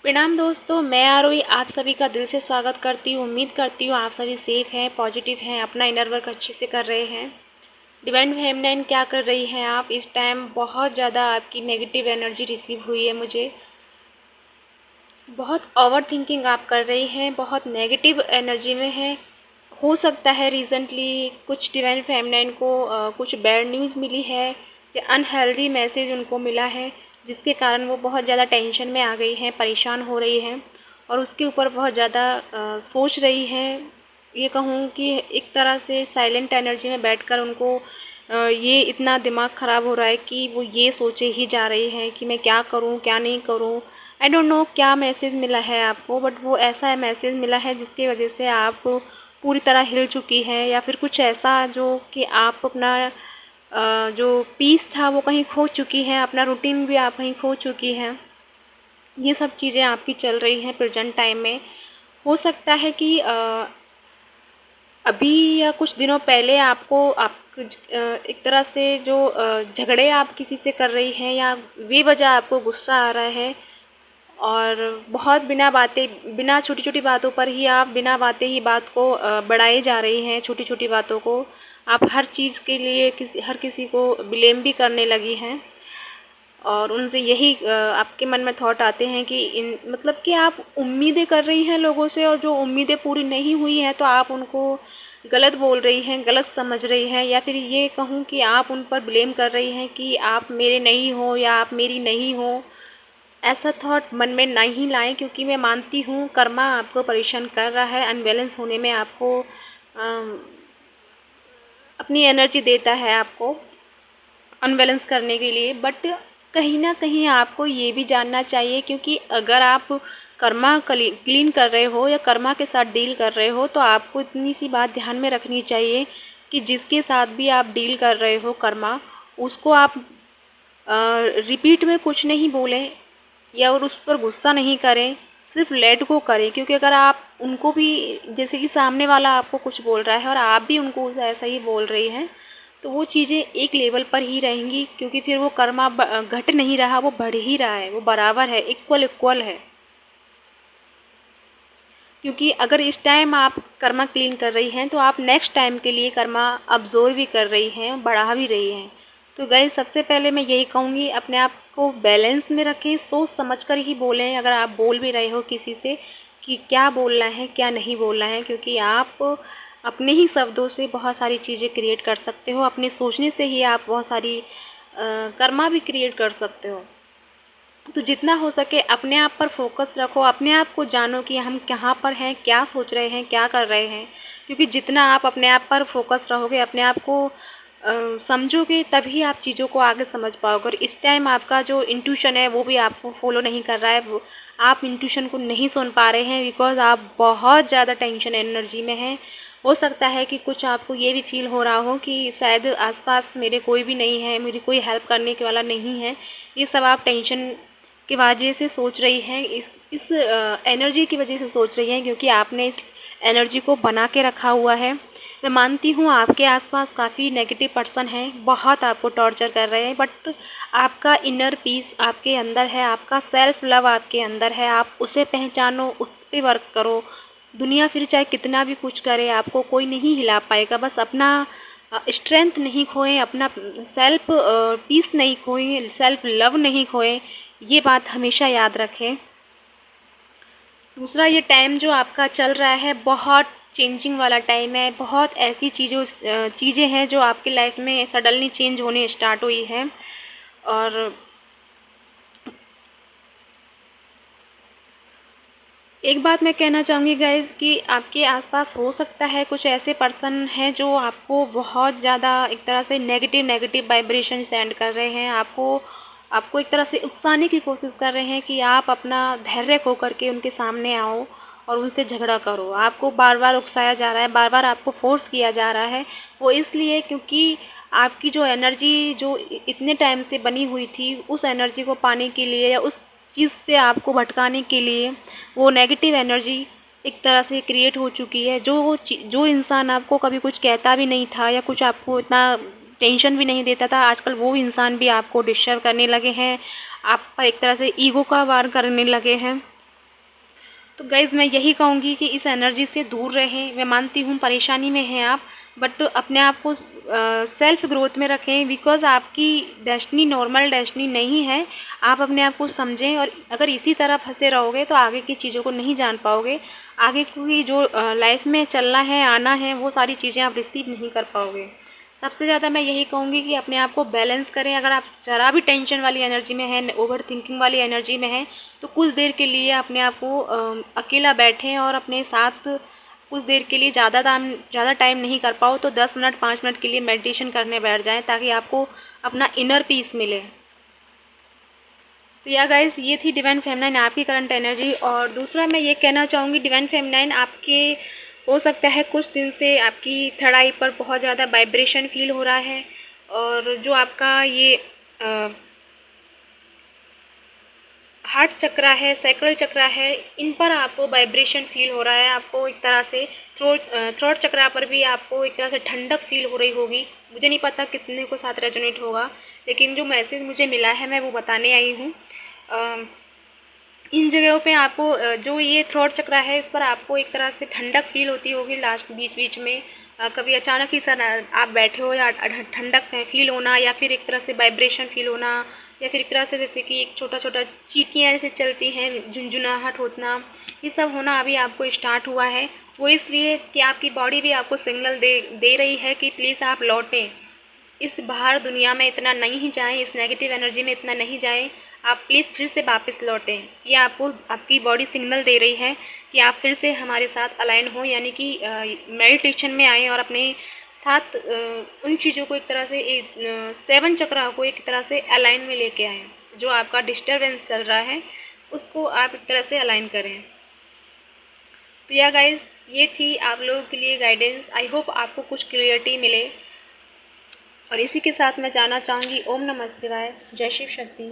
प्रणाम दोस्तों, मैं आरोही आप सभी का दिल से स्वागत करती हूँ। उम्मीद करती हूँ आप सभी सेफ हैं, पॉजिटिव हैं, अपना इनर वर्क अच्छे से कर रहे हैं। डिवाइन फेमिनाइन क्या कर रही हैं आप इस टाइम? बहुत ज़्यादा आपकी नेगेटिव एनर्जी रिसीव हुई है मुझे। बहुत ओवर थिंकिंग आप कर रही हैं, बहुत नेगेटिव एनर्जी में हैं। हो सकता है रिसेंटली कुछ डिवाइन फेमिनाइन को कुछ बैड न्यूज़ मिली है या अनहेल्दी मैसेज उनको मिला है, जिसके कारण वो बहुत ज़्यादा टेंशन में आ गई हैं, परेशान हो रही हैं और उसके ऊपर बहुत ज़्यादा सोच रही हैं। ये कहूँ कि एक तरह से साइलेंट एनर्जी में बैठकर उनको ये इतना दिमाग ख़राब हो रहा है कि वो ये सोचे ही जा रही हैं कि मैं क्या करूँ, क्या नहीं करूँ। आई डोंट नो क्या मैसेज मिला है आपको, बट वो ऐसा मैसेज मिला है जिसकी वजह से आप पूरी तरह हिल चुकी हैं, या फिर कुछ ऐसा जो कि आप अपना जो पीस था वो कहीं खो चुकी हैं, अपना रूटीन भी आप कहीं खो चुकी हैं। ये सब चीज़ें आपकी चल रही हैं प्रेजेंट टाइम में। हो सकता है कि अभी या कुछ दिनों पहले आपको एक तरह से जो झगड़े आप किसी से कर रही हैं या बेवजह आपको गुस्सा आ रहा है, और बहुत बिना छोटी छोटी बातों पर ही आप बिना बातें ही बात को बढ़ाए जा रही हैं। छोटी छोटी बातों को आप हर चीज़ के लिए हर किसी को ब्लेम भी करने लगी हैं, और उनसे यही आपके मन में थॉट आते हैं कि मतलब कि आप उम्मीदें कर रही हैं लोगों से, और जो उम्मीदें पूरी नहीं हुई हैं तो आप उनको गलत बोल रही हैं, गलत समझ रही हैं, या फिर ये कहूँ कि आप उन पर ब्लेम कर रही हैं कि आप मेरे नहीं हो या आप मेरी नहीं हो। ऐसा थॉट मन में नहीं लाएं, क्योंकि मैं मानती हूँ कर्मा आपको परेशान कर रहा है, अनबैलेंस होने में आपको अपनी एनर्जी देता है आपको अनबैलेंस करने के लिए। बट कहीं ना कहीं आपको ये भी जानना चाहिए, क्योंकि अगर आप कर्मा क्लीन कर रहे हो या कर्मा के साथ डील कर रहे हो, तो आपको इतनी सी बात ध्यान में रखनी चाहिए कि जिसके साथ भी आप डील कर रहे हो कर्मा, उसको आप रिपीट में कुछ नहीं बोलें या और उस पर गुस्सा नहीं करें, सिर्फ लेट गो करें। क्योंकि अगर आप उनको भी, जैसे कि सामने वाला आपको कुछ बोल रहा है और आप भी उनको ऐसा ही बोल रही हैं, तो वो चीज़ें एक लेवल पर ही रहेंगी, क्योंकि फिर वो कर्मा घट नहीं रहा, वो बढ़ ही रहा है, वो बराबर है, इक्वल इक्वल है। क्योंकि अगर इस टाइम आप कर्मा क्लीन कर रही हैं तो आप नेक्स्ट टाइम के लिए कर्मा अब्जॉर्व भी कर रही हैं, बढ़ा भी रही हैं। तो गाइस, सबसे पहले मैं यही कहूँगी, अपने आप को बैलेंस में रखें, सोच समझ कर ही बोलें अगर आप बोल भी रहे हो किसी से, कि क्या बोलना है क्या नहीं बोलना है। क्योंकि आप अपने ही शब्दों से बहुत सारी चीज़ें क्रिएट कर सकते हो, अपने सोचने से ही आप बहुत सारी कर्मा भी क्रिएट कर सकते हो। तो जितना हो सके अपने आप पर फोकस रखो, अपने आप को जानो कि हम कहाँ पर हैं, क्या सोच रहे हैं, क्या कर रहे हैं। क्योंकि जितना आप अपने आप पर फोकस रहोगे, अपने आप को समझोगे, तभी आप चीज़ों को आगे समझ पाओगे। और इस टाइम आपका जो इंट्यूशन है वो भी आपको फॉलो नहीं कर रहा है, वो आप इंट्यूशन को नहीं सुन पा रहे हैं, बिकॉज आप बहुत ज़्यादा टेंशन एनर्जी में हैं। हो सकता है कि कुछ आपको ये भी फील हो रहा हो कि शायद आसपास मेरे कोई भी नहीं है, मेरी कोई हेल्प करने के वाला नहीं है। ये सब आप टेंशन की वजह से सोच रही हैं, इस एनर्जी की वजह से सोच रही हैं, क्योंकि आपने इस एनर्जी को बना के रखा हुआ है। मैं मानती हूँ आपके आसपास काफ़ी नेगेटिव पर्सन हैं, बहुत आपको टॉर्चर कर रहे हैं, बट आपका इनर पीस आपके अंदर है, आपका सेल्फ लव आपके अंदर है। आप उसे पहचानो, उस पर वर्क करो। दुनिया फिर चाहे कितना भी कुछ करे, आपको कोई नहीं हिला पाएगा। बस अपना स्ट्रेंथ नहीं खोएं, अपना सेल्फ पीस नहीं खोएं, सेल्फ लव नहीं खोएं, ये बात हमेशा याद रखें। दूसरा, ये टाइम जो आपका चल रहा है बहुत चेंजिंग वाला टाइम है। बहुत ऐसी चीज़ें हैं जो आपकी लाइफ में सडनली चेंज होने स्टार्ट हुई हैं। और एक बात मैं कहना चाहूँगी गाइज़, कि आपके आसपास हो सकता है कुछ ऐसे पर्सन हैं जो आपको बहुत ज़्यादा एक तरह से नेगेटिव वाइब्रेशन सेंड कर रहे हैं, आपको आपको एक तरह से उकसाने की कोशिश कर रहे हैं कि आप अपना धैर्य खो करके उनके सामने आओ और उनसे झगड़ा करो। आपको बार बार उकसाया जा रहा है, बार बार आपको फोर्स किया जा रहा है। वो इसलिए क्योंकि आपकी जो एनर्जी जो इतने टाइम से बनी हुई थी, उस एनर्जी को पाने के लिए या उस चीज़ से आपको भटकाने के लिए वो नेगेटिव एनर्जी एक तरह से क्रिएट हो चुकी है। जो इंसान आपको कभी कुछ कहता भी नहीं था या कुछ आपको इतना टेंशन भी नहीं देता था, आजकल वो इंसान भी आपको डिस्टर्ब करने लगे हैं, आप पर एक तरह से ईगो का वार करने लगे हैं। तो गाइज़ मैं यही कहूँगी कि इस एनर्जी से दूर रहें। मैं मानती हूँ परेशानी में हैं आप, बट अपने आप को सेल्फ ग्रोथ में रखें, बिकॉज़ आपकी डेस्टिनी नॉर्मल डेस्टिनी नहीं है। आप अपने आप को समझें, और अगर इसी तरह फंसे रहोगे तो आगे की चीज़ों को नहीं जान पाओगे। आगे की जो लाइफ में चलना है, आना है, वो सारी चीज़ें आप रिसीव नहीं कर पाओगे। सबसे ज़्यादा मैं यही कहूँगी कि अपने आप को बैलेंस करें। अगर आप ज़रा भी टेंशन वाली एनर्जी में हैं, ओवर थिंकिंग वाली एनर्जी में हैं, तो कुछ देर के लिए अपने आप को अकेला बैठें और अपने साथ कुछ देर के लिए, ज़्यादा टाइम नहीं कर पाओ तो 10 मिनट 5 मिनट के लिए मेडिटेशन करने बैठ जाएं, ताकि आपको अपना इनर पीस मिले। तो या गाइस, ये थी डिवाइन फेमिनाइन आपकी करंट एनर्जी। और दूसरा मैं ये कहना चाहूँगी, डिवाइन फेमिनाइन आपके हो सकता है कुछ दिन से आपकी थर्ड आई पर बहुत ज़्यादा वाइब्रेशन फील हो रहा है, और जो आपका ये हार्ट चक्रा है, सैक्रल चक्रा है, इन पर आपको वाइब्रेशन फील हो रहा है। आपको एक तरह से थ्रोट चक्रा पर भी आपको एक तरह से ठंडक फील हो रही होगी। मुझे नहीं पता कितने को साथ रेजोनेट होगा, लेकिन जो मैसेज मुझे मिला है मैं वो बताने आई हूँ। इन जगहों पे आपको जो ये थ्रोट चक्रा है, इस पर आपको एक तरह से ठंडक फील होती होगी लास्ट बीच बीच में। कभी अचानक ही सर आप बैठे हो, या ठंडक फील होना, या फिर एक तरह से वाइब्रेशन फील होना, या फिर एक तरह से जैसे कि एक छोटा छोटा चींटियाँ जैसे चलती हैं, झुंझुनाहट होना, ये सब होना अभी आपको स्टार्ट हुआ है। वो इसलिए कि आपकी बॉडी भी आपको सिग्नल दे रही है कि प्लीज़ आप लौटें, इस बाहर दुनिया में इतना नहीं जाएं, इस नेगेटिव एनर्जी में इतना नहीं जाएं, आप प्लीज़ फिर से वापस लौटें। ये आपको आपकी बॉडी सिग्नल दे रही है कि आप फिर से हमारे साथ अलाइन हो, यानी कि मेडिटेशन में आएँ और अपने साथ उन चीज़ों को एक तरह से 7 चक्रा को एक तरह से अलाइन में लेके आएँ। जो आपका डिस्टर्बेंस चल रहा है उसको आप एक तरह से अलाइन करें। तो या गाइस, ये थी आप लोगों के लिए गाइडेंस। आई होप आपको कुछ क्लियरिटी मिले। और इसी के साथ मैं जाना चाहूँगी, ओम नमः शिवाय, जय शिव शक्ति।